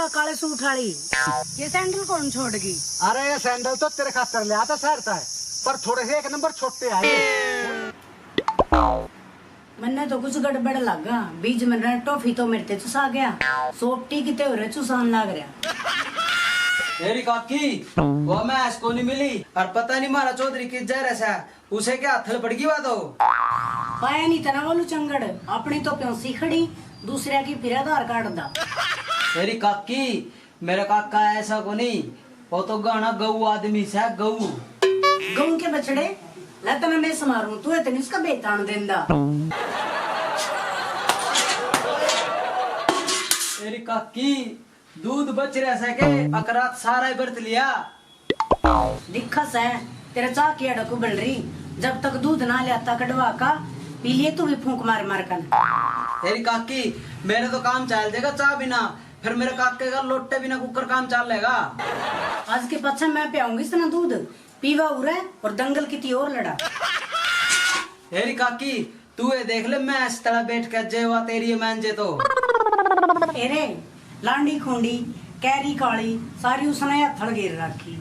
काले सूट वाली ये सैंडल कौन छोड़ गई? अरे ये सैंडल तो तेरे खातर ले आता शहर था, पर थोड़े से एक नंबर छोटे आए। मन्ने तो कुछ गड़बड़ लगा, बीच में टॉफी तो मेरे ते चुसा गया, सोपटी किते हो रहे चुसान लग रहा। तेरी काकी वो मैं इसको नहीं मिली और पता नहीं मारा चौधरी किस जा रहा है, उसे क्या हथल पड़ गई बात हो। पाया नहीं तना बोलू चंगड़, अपनी तो प्योसी खड़ी, दूसरे की फिर आधार कार्ड दा। तेरी काकी मेरा काका ऐसा को नहीं, वो तो गाना गऊ आदमी से गऊ गऊ के बछड़े लतन में समारू, तू इतनी उसका बेतान देंदा। तेरी काकी दूध बच रहा सके अकरात सारा ही बरत लिया। दिक्कत है तेरा चाह की अड़क उबल रही, जब तक दूध ना लियाता कड़वा का पी लिए तू भी फूंक मार मार कर। तेरी काकी मेरे तो काम चल देगा चाह बिना, फिर मेरे काके का लोटे बिना कुकर काम चल लेगा। आज के पछा मैं पियाऊंगी इतना दूध, पीवा उरे और दंगल की और लड़ा। तेरी काकी तू ये देख ले, मैं इस तरह बैठ कर जेवा तेरी मान जे तो एरे लांडी खूंडी कैरी काली सारी उसने हथड़ गिर रखी।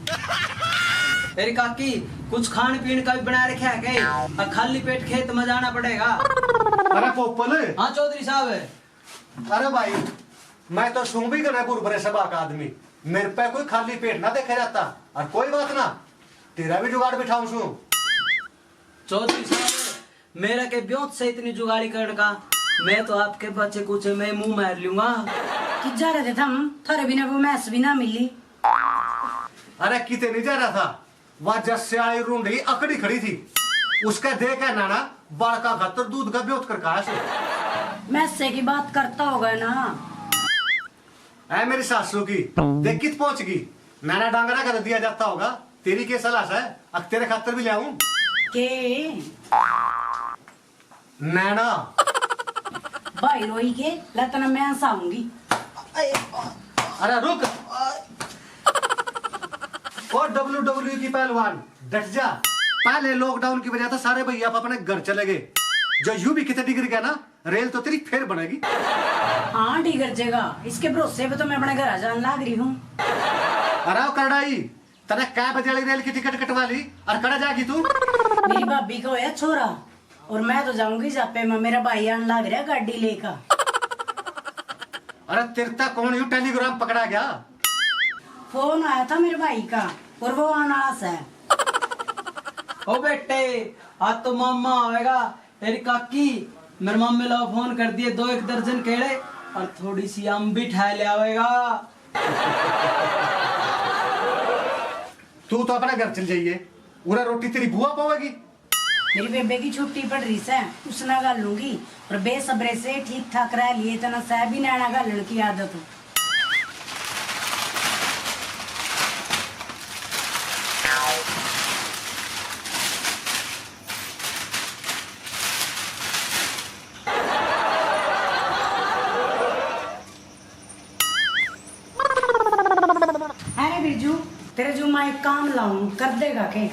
तेरी काकी कुछ खान पीन का भी बना रखा है क्या, और खाली पेट खेत में जाना पड़ेगा। अरे पोपल, हाँ चौधरी साहब। अरे भाई मैं तो सुन भी गना गुरबरे सभा का आदमी, मेरे पे कोई खाली पेट ना देखा जाता, और कोई बात ना तेरा भी जुगाड़ बिठाऊं सु। चौधरी साहब मेरा के ब्योत से इतनी जुगाड़ी करने का, मैं तो आपके बच्चे कुछ मैं मुंह मार लूंगा। कि जा रहे थे हम, थारे बिना वो मैस भी ना मिली। अरे किते नहीं जा रहा था, वह जस्से आई रूंढी अकड़ी खड़ी थी, उसका देख है नाना बड़का खतर दूध का ब्योत कर कहा सु। मैसे की बात करता होगा ना। ऐ मेरी सासू की देख कित पहुंच गई, नाना डांगरा का दिया जाता होगा, तेरी के सलाह है, अब तेरे खातर भी ले आऊं के नैना। भाई रोई के लतना मैं हंसाऊंगी। अरे रुक, और WWE की पहलवान डट जा। पहले लॉकडाउन की वजह से सारे भैया अपने घर चले गए, जो यूं भी कितने डिगर गया ना, रेल तो तेरी फिर बनेगी। हाँ डिगर जगह, इसके भरोसे पे तो मैं अपने घर आ जाने लाग रही हूँ। अरे करडाई तने क्या बजे वाली रेल की टिकट कटवा ली और कड़ा जागी तू? मेरी भाभी को है छोरा, और मैं तो जाऊंगी जापे में, मेरा भाई आने लाग रहा गाड़ी लेकर। अरे तिरता कौन यू टेलीग्राम पकड़ा गया? फोन आया था मेरे भाई का, और वो आना है। ओ बेटे आज तो मामा आएगा। तेरी काकी मेरे मम्मी लो फोन कर दिए, 2-1 दर्जन केले और थोड़ी सी आम भी ठा ले आवेगा। तू तो अपने घर चल जाइए, उरा रोटी तेरी बुआ पावेगी। मेरी बेबे की छुट्टी पड़ रही है, उसना गाल लूंगी, और बेसब्रे से ठीक ठाक रह लिए तना सह भी नैना गालन की आदत। अरे बिरजू तेरे जो मैं एक काम लाऊं कर देगा के?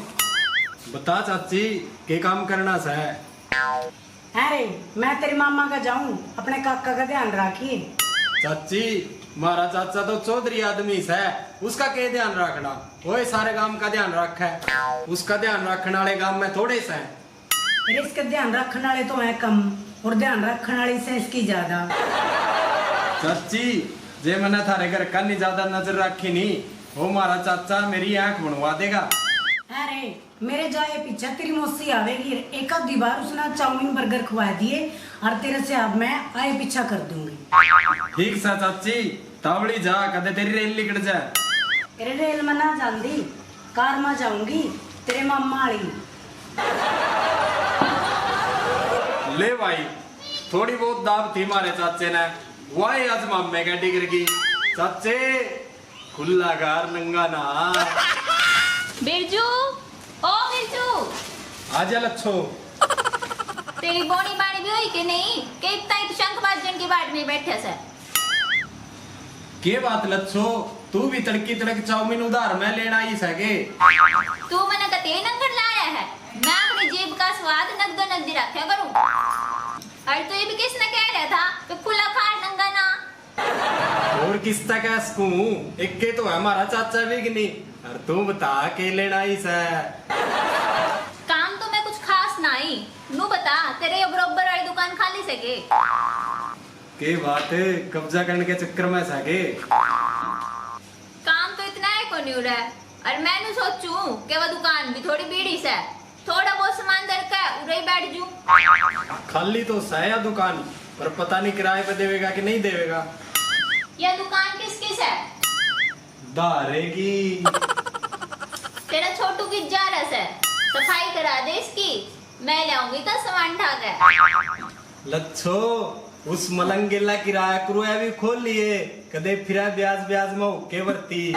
बता चाची के काम करना सा है? अरे मैं तेरे मामा का जाऊं, अपने काका का ध्यान रखिए। चाची मारा चाचा तो चौधरी आदमी से, उसका के ध्यान रखना, वो सारे काम का ध्यान रखा है, उसका ध्यान रखने वाले काम में थोड़े से हैं। फिर इसके ध्यान रखने वाले तो है कम, और ध्यान रखने वाली से इसकी ज्यादा। चाची जे मैंने थारे घर का नहीं ज्यादा नजर रखी नहीं, वो मारा चाचा मेरी आंख बनवा देगा। अरे मेरे जाए पीछे तेरी मौसी आवेगी, एक आधी बार उसने चाउमीन बर्गर खवा दिए, और तेरे से अब मैं आए पीछा कर दूंगी। ठीक सा चाची, तावड़ी जा कदे तेरी रेल निकट जाए। तेरे रेल में ना जाऊंगी, कार में जाऊंगी, तेरे मामा वाली। ले भाई थोड़ी बहुत दाब थी मारे चाचे ने, वाई आज मामे का डिगर की। चाचे खुला गार नंगा ना। बिरजू, ओ बिरजू, आजा लच्छो। तेरी बोनी बानी भी हुई कि नहीं? के इतना ही तो शंखबाजन की बाट में बैठे से। के बात लच्छो, तू भी तड़की तड़क चाउमीन उधार में लेना ही सके। तू मैंने कते नंगड़ लाया है, मैं अपनी जेब का स्वाद नगदो नगदी रखा करूं। और तो ये भी किसने कह रहा था कि खुला खार नंगा ना? ओ और किस्ता का सकूं एक के तो है हमारा चाचा भी कि नहीं। और तू बता के लेना ही से काम तो मैं कुछ खास नहीं। नू बता तेरे ये बरोबर वाली दुकान खाली सके। के बात कब्जा करने के चक्कर में सके काम तो इतना है को नहीं रहा। और मैंने सोचू कि वो दुकान भी थोड़ी बीड़ी से थोड़ा बहुत सामान दरका उड़े ही बैठ जू। खाली तो है दुकान पर पता नहीं किराए पे देवेगा कि नहीं देवेगा। यह दुकान किसकी है? दारे की तेरा छोटू की जा रहा है। सफाई करा दे इसकी, मैं ले आऊंगी कल सामान ढा के। लच्छो उस मलंगेला किराया क्रुया भी खोल लिए कदे फिरा ब्याज ब्याज में के वर्ती।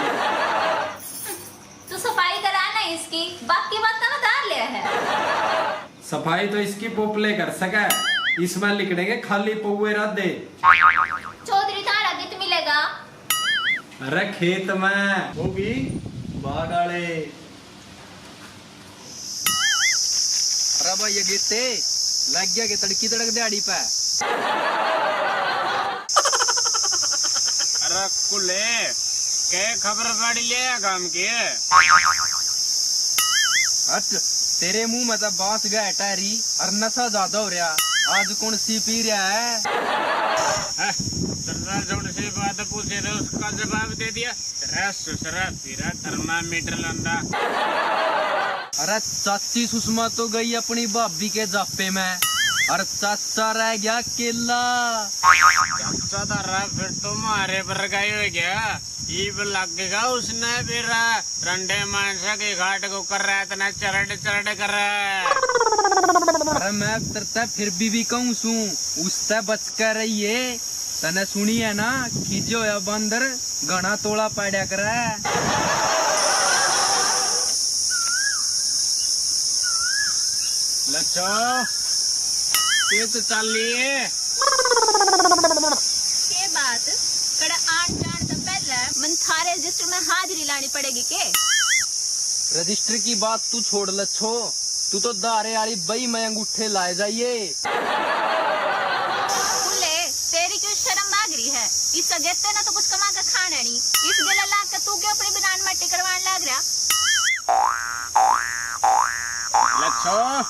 तू सफाई कराना इसकी, बाकी बात तो बता ले है। सफाई तो इसकी पोपले कर सके, इसमें लिख देंगे खाली पौवे रख दे। चौधरी तारा कित मिलेगा? अरे खेत में होगी बागाले। अरे भाई ये गिरते लग गया कि तड़की तड़क दिहाड़ी पे। अरे कुले के खबर गाड़ी ले काम के हट तेरे मुंह में तो बांस गया टायरी और नशा ज्यादा हो रहा। आज कौन सी पी रहा है? सरदार जोड़ से बात पूछे रहे उसका जवाब दे दिया। तेरा सुसरा फिरा थर्मामीटर लंदा। अरे चाची सुषमा तो गई अपनी भाभी के जापे में और चाचा रह गया केला। चाचा तारा फिर तो मारे पर गए हो गया। ईब लगेगा उसने फिर रंडे मांसा के घाट को कर रहा है इतना चरड़ चरड़ कर रहा है। अरे मैं तरता फिर भी कहूँ सू उससे बच कर रही है। तने सुनी है ना खींचो या बंदर घना तोड़ा पाड़ा कर रहा है। लच्छो ये तो चल लिए के बात कड़ा आठ जान तो पहले मन थारे रजिस्टर में हाजिरी लानी पड़ेगी के? रजिस्टर की बात तू छोड़ लच्छो, तू तो दारे वाली बई में अंगूठे लाए जाइए। कुले तेरी क्यों शर्म मांग रही है? इस सजेते ना तो कुछ कमा कर खाना नहीं। इस गला ला के तू क्यों अपनी बिरान मट्टी करवाने लग रहा? लच्छो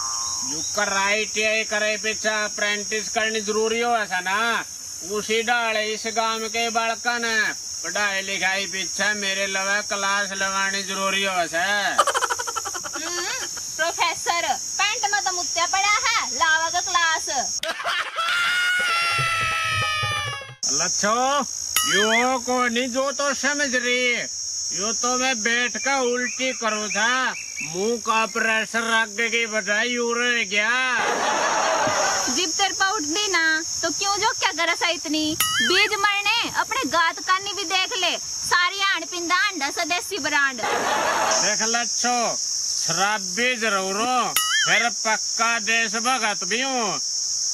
जुकर ITI करे पीछा अप्रेंटिस करनी जरूरी हो ऐसा ना। उसी डाले इस गांव के बालका ने पढ़ाई लिखाई पीछा मेरे लवा क्लास लगानी जरूरी हो ऐसा। प्रोफेसर पैंट में तो मुत्या पड़ा है लावा का क्लास। लच्छो यो को नहीं जो तो समझ रही। यो तो मैं बैठ कर उल्टी करूँ था मुंह का प्रेशर रख की बजाय यू रह गया। जिब तेरे पा उठ दी ना तो क्यों जो क्या गरस है इतनी? बीज मरने अपने गात कानी भी देख ले। सारी आंड पिंदा अंडा सा देसी ब्रांड। देख लच्छो शराबी जरूर हो फिर पक्का देश भगत भी हूँ।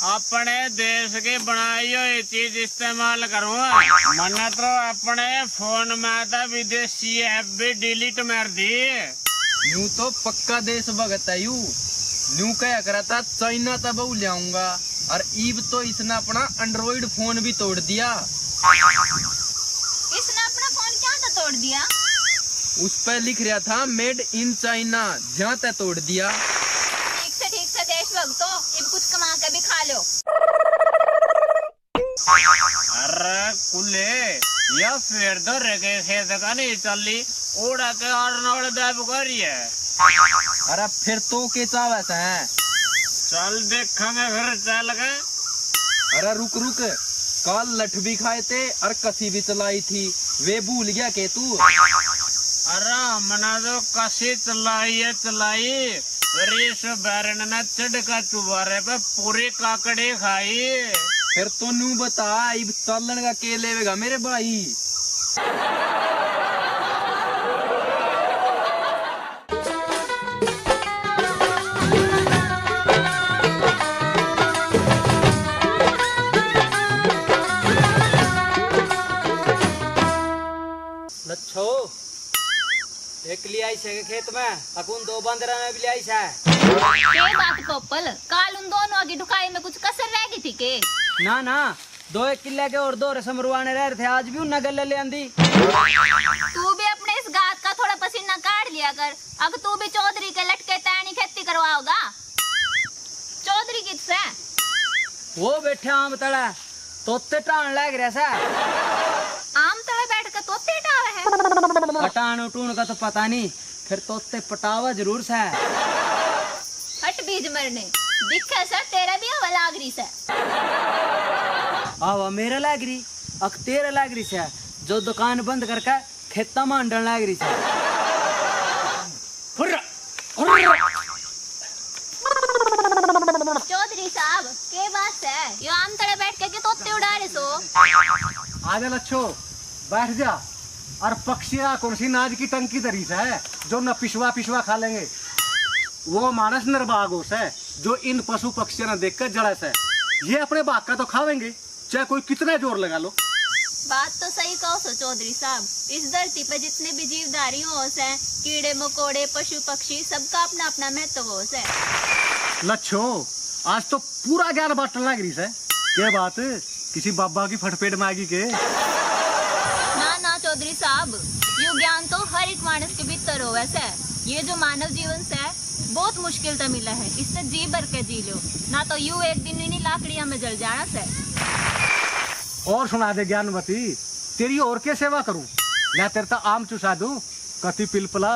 अपने देश की बनाई हुई चीज इस्तेमाल करूँ। मैंने तो अपने फोन में था विदेशी ऐप भी डिलीट मार दी। यूं तो पक्का देश भगत है यू। यूं क्या करा था चाइना तब ले आऊंगा और ईब तो इसने अपना एंड्रॉइड फोन भी तोड़ दिया। इसने अपना फोन क्या था तोड़ दिया? उस पर लिख रहा था मेड इन चाइना, जहाँ तक तोड़ दिया। ठीक से देशभक्त हो, अब कुछ कमा के भी खा लो। अरे कुले या फिर तो रखे खेत का नहीं चली उड़ा के अर्नोड़ दाब करी है। अरे फिर तो के चावत है। चल देखेंगे फिर चल गए। अरे रुक रुक, कल लठ भी खाए थे और कसी भी चलाई थी, वे भूल गया के तू? अरे मना तो कसी चलाई है चलाई। रिस बैरन ने चढ़का चुबारे पे पूरी काकड़ी खाई। फिर तो नू बता इब चलन का के लेवेगा मेरे भाई? लच्छो एक ले आई से खेत में अकुन 2 बंदरा में भी ले आई है। के बात पोपल काल उन दोनों की ढुकाई में कुछ कसर रह गई थी के? ना ना दो एक किले के और दो रसम रुआने रह रहे थे, आज भी उन्हें गले ले आंदी। तू भी अपने इस गात का थोड़ा पसीना काट लिया कर। अब तू भी चौधरी के लटके तैनी खेती करवाओगा। चौधरी किससे? वो बैठे आम तड़ा तोते टाण लग रहा सा। आम तले बैठ कर तोते टावे है। पटान उटून का तो पता नहीं, फिर तोते पटावा जरूर सा। हट बीज मरने दिखे सर, तेरा भी हवा लाग रही से। आवा मेरा लाग रही, अक तेरा लाग रही से, जो दुकान बंद करके खेता में अंडन लाग रही से। चौधरी साहब के बात है? यो आम तले बैठ के तोते उड़ा रहे सो। आजा लच्छो बैठ जा। और पक्षियाँ कौन सी नाज की टंकी तरी से है जो न पिछवा पिछवा खा लेंगे। वो मानस निर्भागों से जो इन पशु पक्षियों ने देखकर जड़ा से ये अपने बाग का तो खावेंगे, चाहे कोई कितना जोर लगा लो। बात तो सही कहो सो चौधरी साहब। इस धरती पे जितने भी जीवधारी हो से, कीड़े मकोड़े पशु पक्षी, सबका अपना अपना महत्व हो से। लच्छो आज तो पूरा ज्ञान बांटने लग रही से। क्या बात किसी बाबा की फटपेट मांगी के? ना ना चौधरी साहब, यो ज्ञान तो हर एक मानस के भीतर हो। वैसे ये जो मानव जीवन से बहुत मुश्किल तो मिला है, इससे जी भर के जी लो, ना तो यू एक दिन इन्हीं लाकड़ियां में जल जाना से। और सुना दे ज्ञानवती, तेरी और क्या सेवा करूं? मैं तेरे तो आम चुसा दूं कति पिलपला।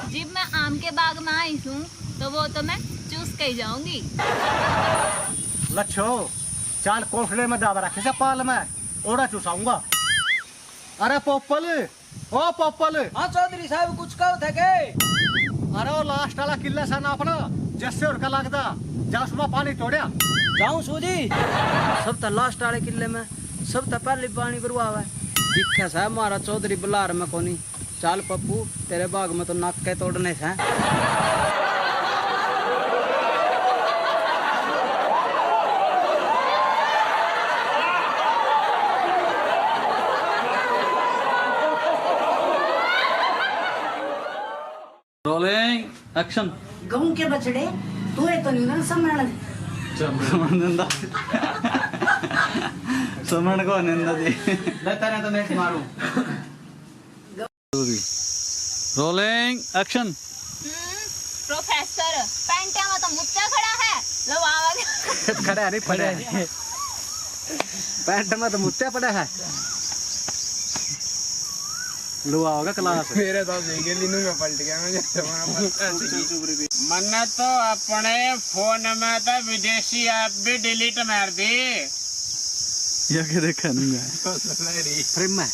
जब मैं आम के बाग में आई हूँ तो वो तो मैं चूस के ही जाऊंगी। लच्छो चाल कोठड़े में दावा रखे से पाल में ओड़ा चुसाऊंगा। अरे पोपल, ओ पोपल। हाँ चौधरी साहब कुछ कहो थे के? अरे वो लास्ट वाला किला सा ना अपना जैसे उड़का लगता जा उसमें पानी तोड़िया। जाऊं सूजी? सब तो लास्ट वाले किले में सब तो पहले पानी करवा हुआ है। दिखा साहब मारा चौधरी बुलार में कोनी। चाल पप्पू तेरे बाग में तो नाक के तोड़ने से। Rolling action. गहूं के बछड़े तू है तो नहीं ना समरण। निंदा समरण को निंदा दी। लेता नहीं तो मैं मारूं। Rolling action. प्रोफेसर पैंटिया में तो मुच्चा खड़ा है, लो आवाज। खड़ा नहीं पड़ा है पैंट में तो मुत्ते पड़ा है। लुआ होगा क्लास मेरे तो देखे लिनू में पलट गया मैं मन्ना तो अपने फोन में तो विदेशी ऐप भी डिलीट मार दी। ये क्या देखा नहीं फ्रेम में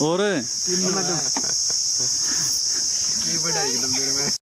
और